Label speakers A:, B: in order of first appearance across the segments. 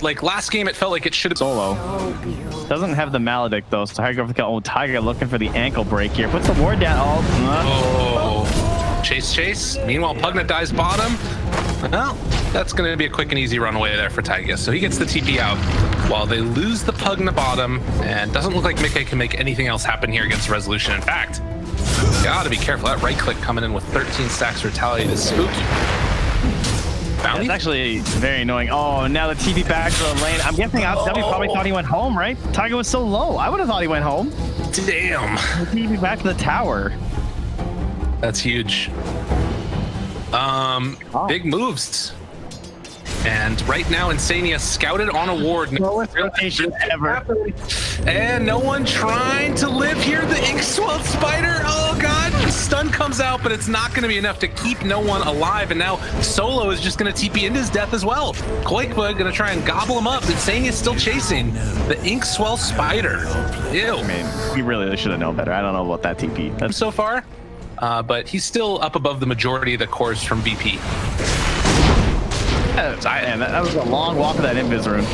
A: Like last game, it felt like it should have
B: solo. Doesn't have the Maledict though, so oh, Taiga looking for the ankle break here. Puts the ward down.
A: Oh, chase. Meanwhile, Pugna dies bottom. Well, that's going to be a quick and easy runaway there for Taiga. So he gets the TP out while they lose the Pugna bottom, and doesn't look like iCKe can make anything else happen here against Resolution. In fact, gotta be careful. That right click coming in with 13 stacks retaliate is spooky.
B: It's actually very annoying. Oh, now the TP back to the lane. I'm guessing iLTW probably thought he went home, right? Taiga was so low. I would have thought he went home.
A: Damn.
B: The TP back to the tower.
A: That's huge. Big moves. And right now, iNSaNiA scouted on a ward.
B: Lowest rotation ever.
A: And no one trying to live here. The Inkswell Spider. Oh, God. Stun comes out, but it's not going to be enough to keep no one alive. And now Solo is just going to TP into his death as well. qojqva going to try and gobble him up. iNSaNiA is still chasing the Inkswell Spider. Ew.
B: I mean, he really should have known better. I don't know about that TP.
A: That's so far. But he's still up above the majority of the cores from BP.
B: Man, that was a long walk of that invis rune.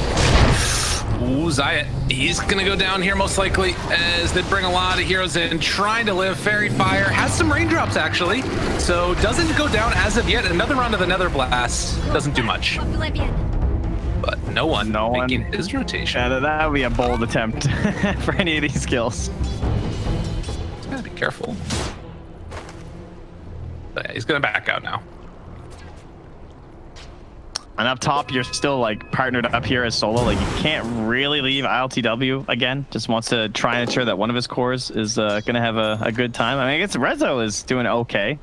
A: Ooh, Zayat, he's gonna go down here most likely as they bring a lot of heroes in, trying to live. Fairy Fire has some raindrops actually, so doesn't go down as of yet. Another round of the Nether Blast doesn't do much. But no one making his rotation.
B: Yeah, that would be a bold attempt for any of these kills.
A: Gotta be careful. But yeah, he's gonna back out now.
B: And up top, you're still like partnered up here as Solo. Like you can't really leave iLTW again. Just wants to try and ensure that one of his cores is gonna have a good time. I mean, I guess Rezo is doing okay.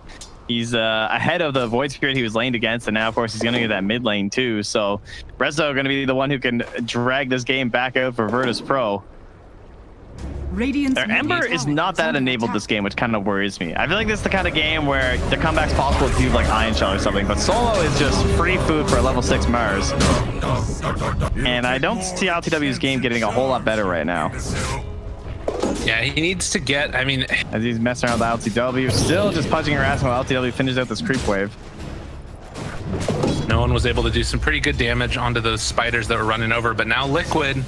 B: He's ahead of the Void Spirit he was laned against, and now of course he's gonna get that mid lane too. So Rezo gonna be the one who can drag this game back out for VIRTUS.PRO. Their Ember is not that enabled this game, which kind of worries me. I feel like this is the kind of game where the comeback's possible if you have like Iron Shell or something, but Solo is just free food for a level 6 Mars. And I don't see iLTW's game getting a whole lot better right now.
A: Yeah, he needs to get, I mean...
B: As he's messing around with iLTW, still just punching her ass while iLTW finishes out this creep wave.
A: No one was able to do some pretty good damage onto those spiders that were running over, but now Liquid...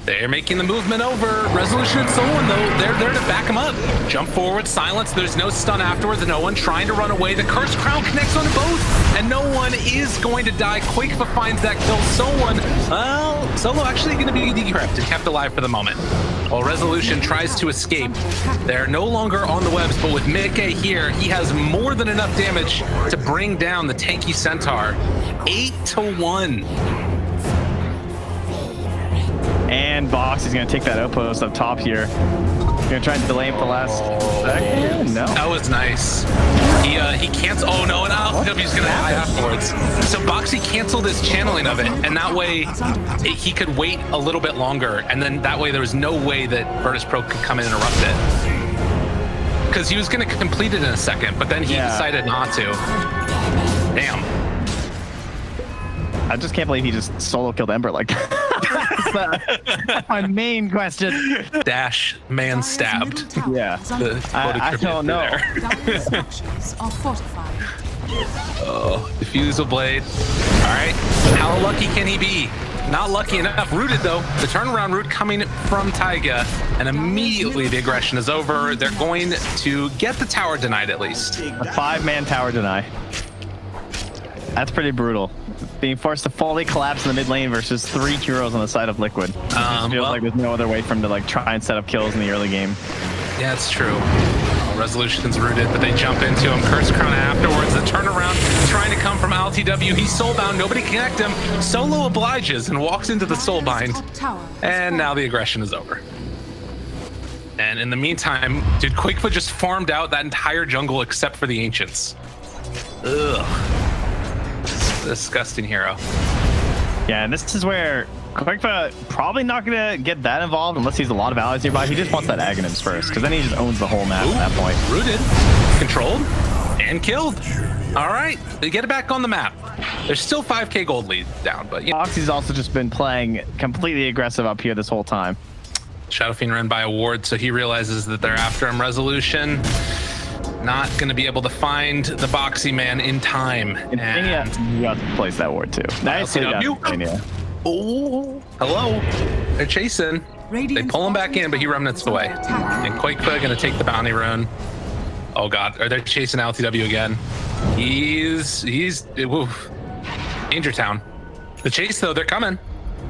A: They're making the movement over. Resolution and Solon, though, they're there to back him up. Jump forward, silence. There's no stun afterwards. No one trying to run away. The Cursed Crown connects on both, and no one is going to die. qojqva finds that kill. Solon, well, Solo actually going to be decrypted, kept alive for the moment. While Resolution tries to escape, they're no longer on the webs, but with iCKe here, he has more than enough damage to bring down the tanky Centaur. 8-1.
B: And Box is going to take that outpost up top here. Going to try and delay him for the last second. No.
A: That was nice. He cancels. Oh no, and iLTW's going to die afterwards. So Boxy canceled his channeling of it, and that way he could wait a little bit longer, and then that way there was no way that VIRTUS.PRO could come and interrupt it. Because he was going to complete it in a second, but then he decided not to. Damn.
B: I just can't believe he just solo killed Ember like that. That's my main question.
A: Dash man stabbed.
B: Yeah. I don't know.
A: Oh, Diffusal Blade. All right. How lucky can he be? Not lucky enough. Rooted though. The turnaround root coming from Taiga, and immediately the aggression is over. They're going to get the tower denied at least.
B: A 5-man tower deny. That's pretty brutal. Being forced to fully collapse in the mid lane versus 3 heroes on the side of Liquid. It feels like there's no other way for him to like try and set up kills in the early game.
A: Yeah, it's true. Resolution's rooted, but they jump into him. Cursed Crown afterwards. The turnaround trying to come from iLTW. He's soulbound. Nobody connect him. Solo obliges and walks into the soulbind. And now the aggression is over. And in the meantime, dude, qojqva just farmed out that entire jungle except for the Ancients. Ugh. Disgusting hero.
B: Yeah, and this is where qojqva probably not gonna get that involved unless he's a lot of allies nearby. He just wants that Aghanims first, because then he just owns the whole map at that point.
A: Rooted, controlled, and killed. All right, they get it back on the map. There's still 5k gold lead down, but yeah.
B: Oxy's also just been playing completely aggressive up here this whole time.
A: Shadow Fiend ran by a ward, so he realizes that they're after him. Resolution Not going to be able to find the Boxy man in time.
B: And you got to place that ward too. Nice.
A: Oh, hello. They're chasing. They pull him back in, but he remnants away. And qojqva going to take the bounty rune. Oh god, are they chasing iLTW again? He's oof. Danger Town. The chase though, they're coming.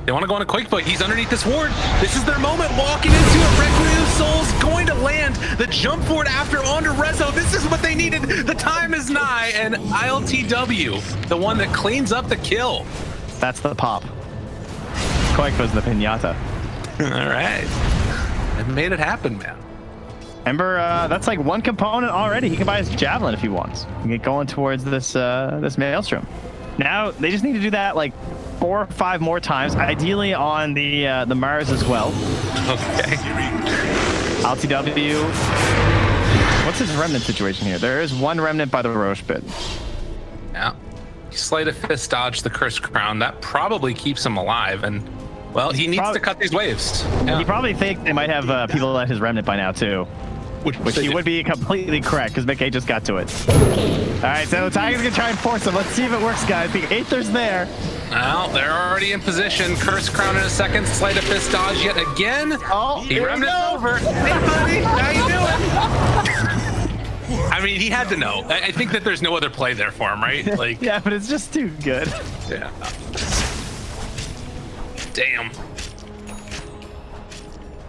A: They want to go on a qojqva. He's underneath this ward. This is their moment. Walking into it. Requiem Soul's going to land. The jump forward after onto Rezo. This is what they needed. The time is nigh. And iLTW, the one that cleans up the kill.
B: That's the pop. qojqva's the pinata.
A: All right. I made it happen, man.
B: Ember, that's like one component already. He can buy his javelin if he wants. He can get going towards this this maelstrom. Now they just need to do that like 4 or 5 more times, ideally on the Mars as well.
A: Okay.
B: iLTW. What's his remnant situation here? There is one remnant by the Roche pit.
A: Yeah. Sleight of fist dodge the cursed crown. That probably keeps him alive. And well, he needs to cut these waves. Yeah.
B: You probably think they might have people at his remnant by now too. Which he would be completely correct, because McKay just got to it. All right, so Taiga's going to try and force him. Let's see if it works, guys. The Aether's there.
A: Well, they're already in position. Curse Crown in a second. Sleight of Fist dodge yet again.
B: Oh,
A: he remnants over. Hey, buddy, how you doing? I mean, he had to know. I think that there's no other play there for him, right? Like,
B: yeah, but it's just too good.
A: Yeah. Damn.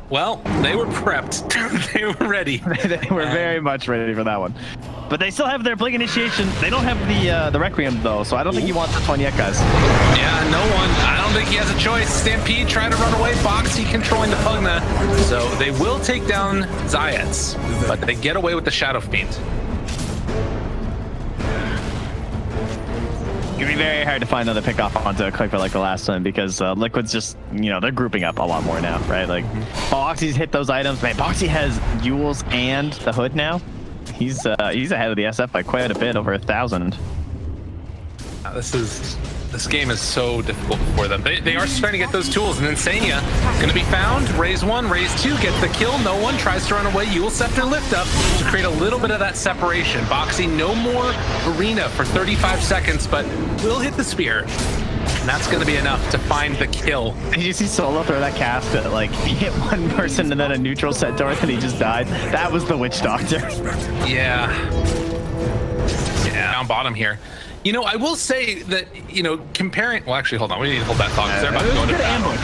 A: Well, they were prepped. They were ready.
B: They were very much ready for that one. But they still have their Blink Initiation. They don't have the Requiem, though, so I don't think you want this one yet, guys.
A: Yeah, no one. I don't think he has a choice. Stampede trying to run away. Boxy controlling the Pugna. So they will take down Zayats, but they get away with the Shadow Fiend.
B: It'd be very hard to find another pick off onto qojqva like the last one, because Liquid's just, you know, they're grouping up a lot more now, right? Like, Boxy's hit those items. Man, Boxy has Yules and the Hood now. He's ahead of the SF by quite a bit, over 1,000.
A: This game is so difficult for them. They are starting to get those tools, and iNSaNiA going to be found. Raise 1, raise 2, gets the kill. No one tries to run away. Yule Scepter lift up to create a little bit of that separation. Boxy, no more arena for 35 seconds, but will hit the spear. And that's going to be enough to find the kill.
B: Did you see Solo throw that cast that, like, he hit one person and then a neutral centaur and he just died? That was the Witch Doctor.
A: Yeah. Yeah, down bottom here. You know, I will say that, you know, comparing... Well, actually, hold on. We need to hold that thought, because they're about to go into battle.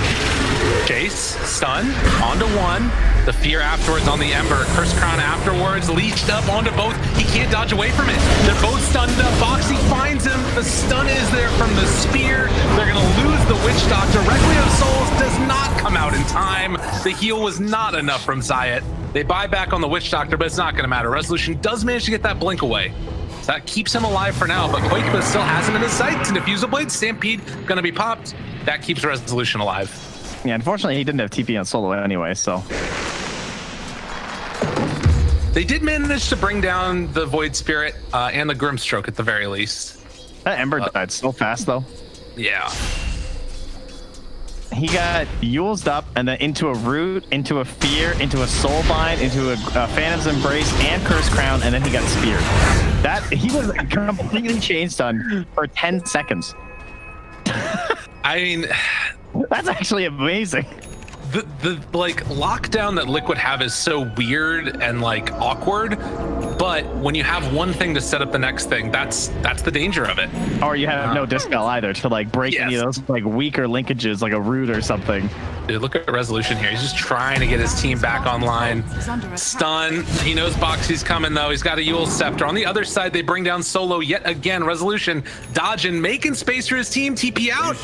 A: Chase, stun, onto one. The fear afterwards on the Ember. Curse Crown afterwards, leeched up onto both. He can't dodge away from it. They're both stunned up. Boxy finds him. The stun is there from the spear. They're going to lose the Witch Doctor. Requiem Souls does not come out in time. The heal was not enough from Zayat. They buy back on the Witch Doctor, but it's not going to matter. Resolution does manage to get that blink away. So that keeps him alive for now, but qojqva still has him in his sights. And Diffusal Blade, Stampede, gonna be popped. That keeps Resolution alive.
B: Yeah, unfortunately, he didn't have TP on Solo anyway, so.
A: They did manage to bring down the Void Spirit and the Grimstroke at the very least.
B: That Ember died so fast, though.
A: Yeah.
B: He got Yulesed up and then into a Root, into a Fear, into a Soulbind, into a Phantom's Embrace and Curse Crown, and then he got Speared. That he was completely chain stunned for 10 seconds.
A: I mean,
B: that's actually amazing.
A: The like lockdown that Liquid have is so weird and like awkward, but when you have one thing to set up the next thing, that's the danger of it.
B: Or you have no dispel either to like break any of those like weaker linkages, like a Root or something.
A: Dude, look at Resolution here. He's just trying to get his team back online. Stun. He knows Boxy's coming though. He's got a Yule Scepter. On the other side, they bring down Solo yet again. Resolution dodging, making space for his team. TP out.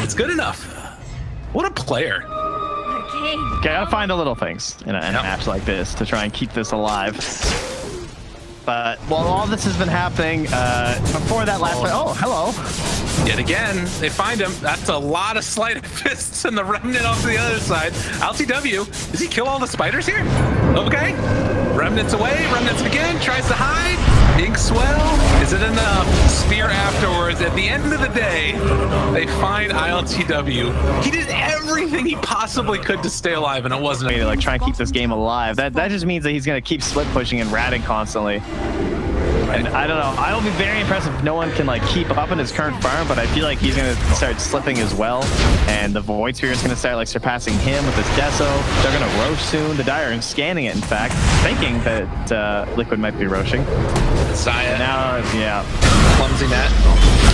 A: It's good enough. What a player.
B: Gotta find the little things in a match like this to try and keep this alive. But while all this has been happening, before that last fight, oh, hello.
A: Yet again, they find him. That's a lot of sleight of fists and the remnant off to the other side. iLTW, does he kill all the spiders here? Okay. Remnants away, remnants again, tries to hide. Big swell. Is it enough? spear afterwards. At the end of the day, they find iLTW. He did everything he possibly could to stay alive, and it wasn't
B: to like try and keep this game alive. That just means that he's gonna keep split pushing and ratting constantly. And I don't know. I will be very impressed if no one can like keep up in his current farm, but I feel like he's gonna start slipping as well. And the Void Sphere is gonna start like surpassing him with his Deso. They're gonna roach soon. The Dire is scanning it, in fact, thinking that Liquid might be roaching.
A: Zaya
B: now, yeah.
A: Clumsy net.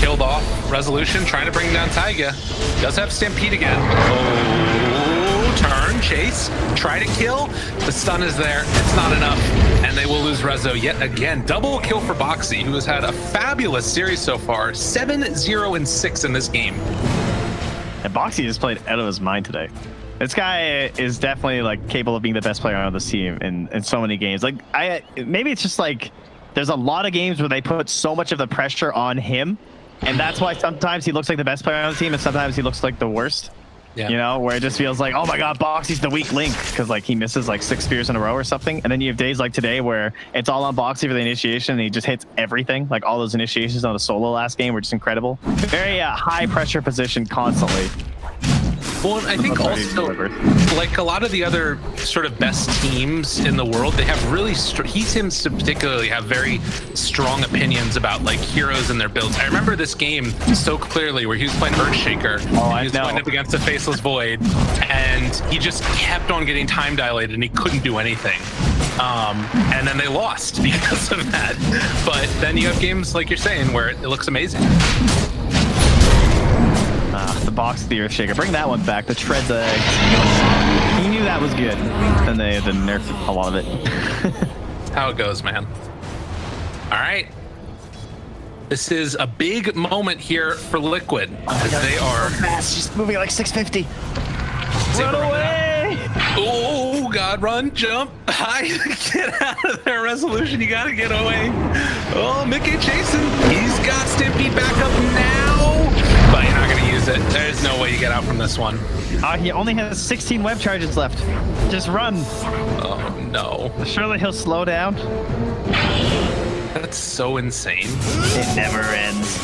A: Killed off. Resolution trying to bring down Taiga. Does have Stampede again. Oh, turn, chase, try to kill. The stun is there. It's not enough. And they will lose Rezo yet again. Double kill for BOXI, who has had a fabulous series so far. 7-0-6 in this game.
B: And BOXI just played out of his mind today. This guy is definitely like capable of being the best player on this team in so many games. Like maybe it's just like there's a lot of games where they put so much of the pressure on him, and that's why sometimes he looks like the best player on the team and sometimes he looks like the worst. Yeah. You know, where it just feels like, oh my god, BOXI's the weak link because like he misses like 6 spears in a row or something, and then you have days like today where it's all on BOXI for the initiation and he just hits everything. Like all those initiations on the solo last game were just incredible. Very high pressure position constantly.
A: Well, I think also, like a lot of the other sort of best teams in the world, they have really, he seems to particularly have very strong opinions about like heroes and their builds. I remember this game so clearly where he was playing Earthshaker.
B: Oh,
A: he was going up against a Faceless Void, and he just kept on getting time dilated and he couldn't do anything. And then they lost because of that. But then you have games like you're saying where it looks amazing.
B: The BOXI, the Earthshaker. Bring that one back. The Treads egg. You knew that was good. And they nerfed a lot of it.
A: How it goes, man. All right. This is a big moment here for Liquid. As they are
B: fast. She's moving at like 650.
A: Run away! Oh God, run, jump, hide, get out of there, Resolution. You gotta get away. Oh, Mickey chasing. He's got Stampede back up now, but you're not gonna use it. There's no way you get out from this one.
B: He only has 16 web charges left. Just run.
A: Oh no.
B: Surely he'll slow down.
A: That's so insane.
B: It never ends.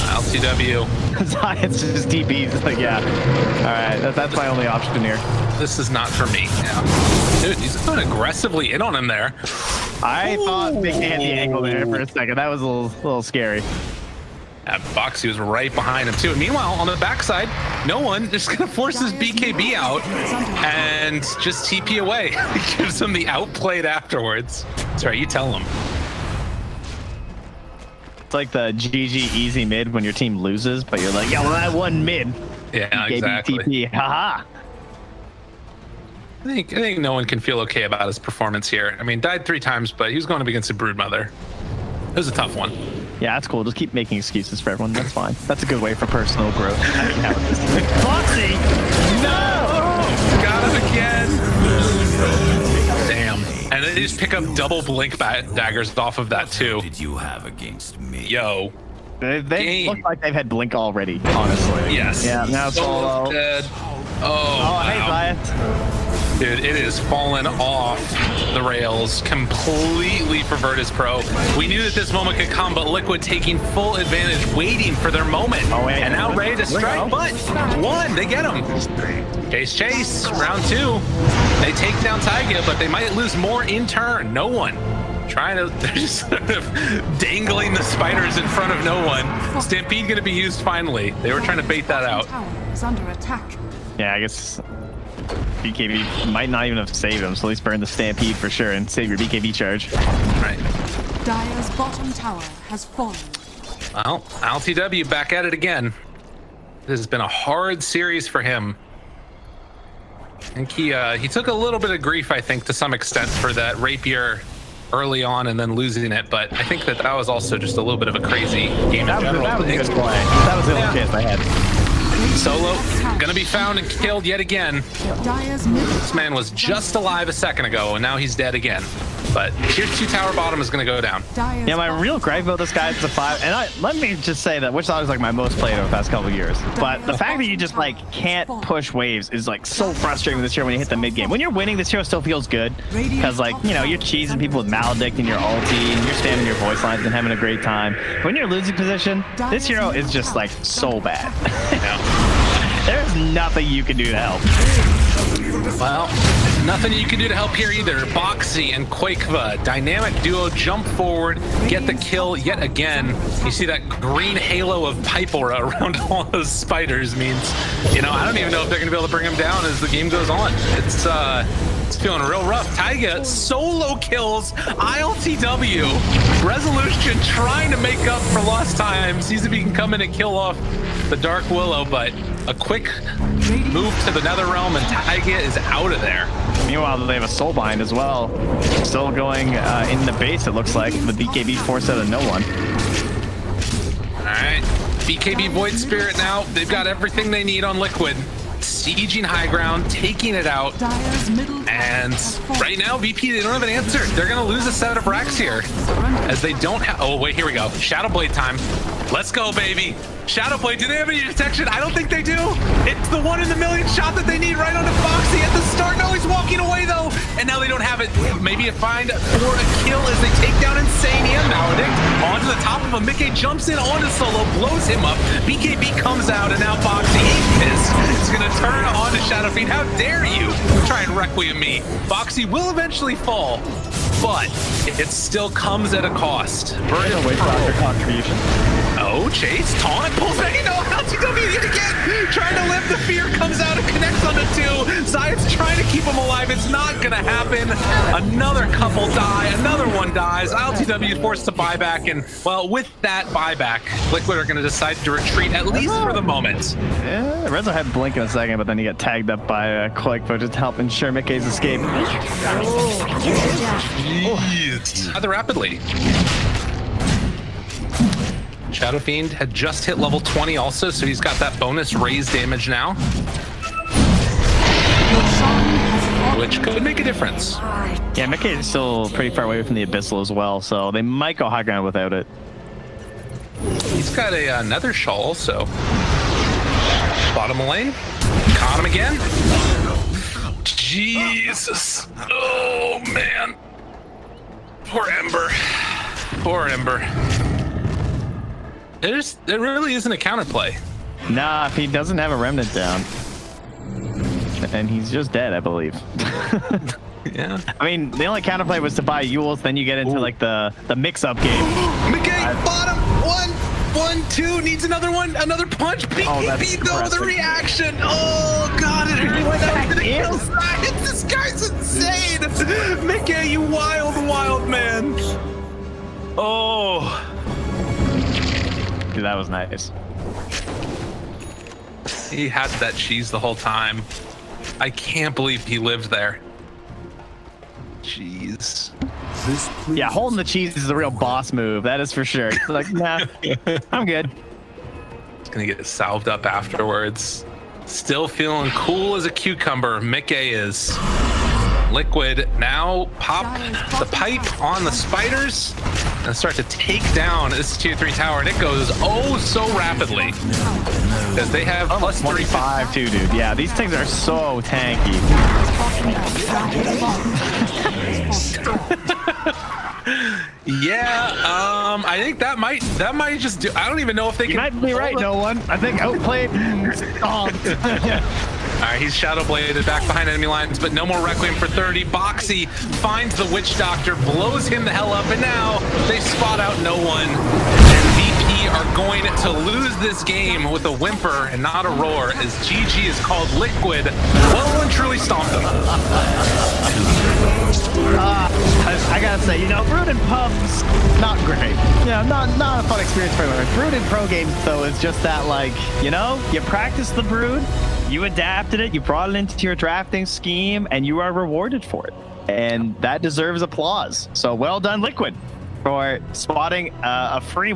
A: iLTW.
B: It's just DBs. It's like, yeah. All right, that's my only option here.
A: This is not for me. Yeah. Dude, he's going aggressively in on him there.
B: I thought Mickey had the angle there for a second. That was a little scary.
A: BOXI was right behind him too. And meanwhile, on the backside, no one just gonna force his BKB out and just TP away. He gives him the outplayed afterwards. That's right, you tell him.
B: It's like the GG easy mid when your team loses, but you're like, yeah, well, I won mid.
A: Yeah, exactly.
B: TP. Haha.
A: I think no one can feel okay about his performance here. I mean, died 3 times, but he was going up against a Broodmother. It was a tough one.
B: Yeah, that's cool. Just keep making excuses for everyone. That's fine. That's a good way for personal growth. BOXI! No!
A: Got him again! Damn. And they just pick up double blink daggers off of that too.
C: Did you have against me?
A: Yo.
B: They look like they've had blink already, honestly.
A: Yes.
B: Yeah, now Solo.
A: Dead.
B: Oh, hey, Zayat.
A: Dude, it is fallen off the rails completely for VIRTUS.PRO. We knew that this moment could come, but Liquid taking full advantage, waiting for their moment.
B: Oh,
A: and now ready to strike, but one, they get him. Chase, round 2. They take down Taiga, but they might lose more in turn. No one. They're just sort of dangling the spiders in front of no one. Stampede gonna be used finally. They were trying to bait that out.
D: Under attack.
B: Yeah, I guess BKB might not even have saved him, so at least burn the Stampede for sure and save your BKB charge.
A: Right.
D: Dire's bottom tower has fallen.
A: Well, iLTW back at it again. This has been a hard series for him. I think he took a little bit of grief, I think, to some extent for that rapier early on and then losing it, but I think that was also just a little bit of a crazy game in general.
B: That was a good play. That was the only chance I had.
A: Solo gonna be found and killed yet again. This man was just alive a second ago and now he's dead again. But tier 2 tower bottom is going to go down.
D: Dire's
B: Yeah, my
D: bottom
B: real gripe about this guy is a 5, and let me just say that Witch Doctor is like my most played over the past couple of years. But the fact that you just like can't push waves is like so frustrating with this hero when you hit the mid game. When you're winning, this hero still feels good because like you know you're cheesing people with Maledict and your ulti, and you're spamming your voice lines and having a great time. When you're losing position, this hero is just like so bad. There's nothing you can do to help.
A: Well, nothing you can do to help here either. Boxi and qojqva, dynamic duo, jump forward, get the kill yet again. You see that green halo of pipe aura around all those spiders means, you know, I don't even know if they're going to be able to bring him down as the game goes on. It's feeling real rough. Taiga solo kills iLTW. Resolution trying to make up for lost time. Sees if he can come in and kill off the Dark Willow, but a quick move to the Nether Realm and Taiga is out of there.
B: Meanwhile, they have a Soulbind as well. Still going in the base, it looks like, with BKB forced out of no one.
A: All right, BKB Void Spirit now. They've got everything they need on Liquid. Sieging high ground, taking it out, and right now VP, they don't have an answer. They're gonna lose a set of racks here as they don't have. Oh wait, here we go. Shadow Blade time. Let's go, baby. Shadow Blade, do they have any detection? I don't think they do. It's the 1 in a million shot that they need right onto Foxy at the start. No, he's walking away though, and now they don't have it. Maybe a find or a kill as they take down iNSaNiA. Maledict onto the top of him. iCKe jumps in onto Solo, blows him up. BKB comes out, and now Foxy is gonna turn on to Shadow Fiend. How dare you try and Requiem me? Foxy will eventually fall, but it still comes at a cost.
B: VIRTUS.PRO contribution.
A: Oh, Chase, taunt, pulls back, no, LTW yet again, trying to live, the fear comes out and connects on the 2. Zayat's trying to keep him alive, it's not gonna happen. Another couple die, another one dies. iLTW is forced to buy back, and well, with that buyback, Liquid are gonna decide to retreat, at least for the moment.
B: Yeah, Rezo had blink in a second, but then he got tagged up by qojqva just to help ensure iCKe's escape.
A: Jeez. Rather rapidly. Shadow Fiend had just hit level 20 also, so he's got that bonus raise damage now, which could make a difference.
B: Yeah, iCKe is still pretty far away from the Abyssal as well, so they might go high ground without it.
A: He's got a Nether Shawl also. Bottom lane. Caught him again. Jesus. Oh, man. Poor Ember. Poor Ember. There really isn't a counterplay.
B: Nah, if he doesn't have a remnant down, and he's just dead, I believe.
A: Yeah.
B: I mean, the only counterplay was to buy Yules, then you get into like the mix-up game.
A: iCKe, bottom, 1, 2, needs another one, another punch. BKB though, the reaction. Oh god, it went out to the kill side. This guy's insane. iCKe, you wild man. Oh.
B: Dude, that was nice.
A: He had that cheese the whole time. I can't believe he lived there. Jeez.
B: Yeah, holding the cheese is a real boss move. That is for sure. It's like, nah, I'm good.
A: He's gonna get salved up afterwards. Still feeling cool as a cucumber. iCKe is. Liquid now pop the pipe on the spiders and start to take down this tier 3 tower, and it goes oh so rapidly because they have plus
B: 25 too, dude. Yeah, these things are so tanky.
A: Yeah, I think that might just do. I don't even know if they can.
B: You might be right, no one. I think outplayed.
A: All right, he's Shadow Bladed back behind enemy lines, but no more Requiem for 30. Boxi finds the Witch Doctor, blows him the hell up, and now they spot out no one. And VP are going to lose this game with a whimper and not a roar, as GG is called. Liquid well and truly stomped them.
B: I gotta say, you know, Brood in pubs, not great. You know, not a fun experience for everyone. Brood in pro games, though, is just that, like, you know, you practice the Brood, you adapted it, you brought it into your drafting scheme, and you are rewarded for it. And that deserves applause. So well done, Liquid, for spotting a free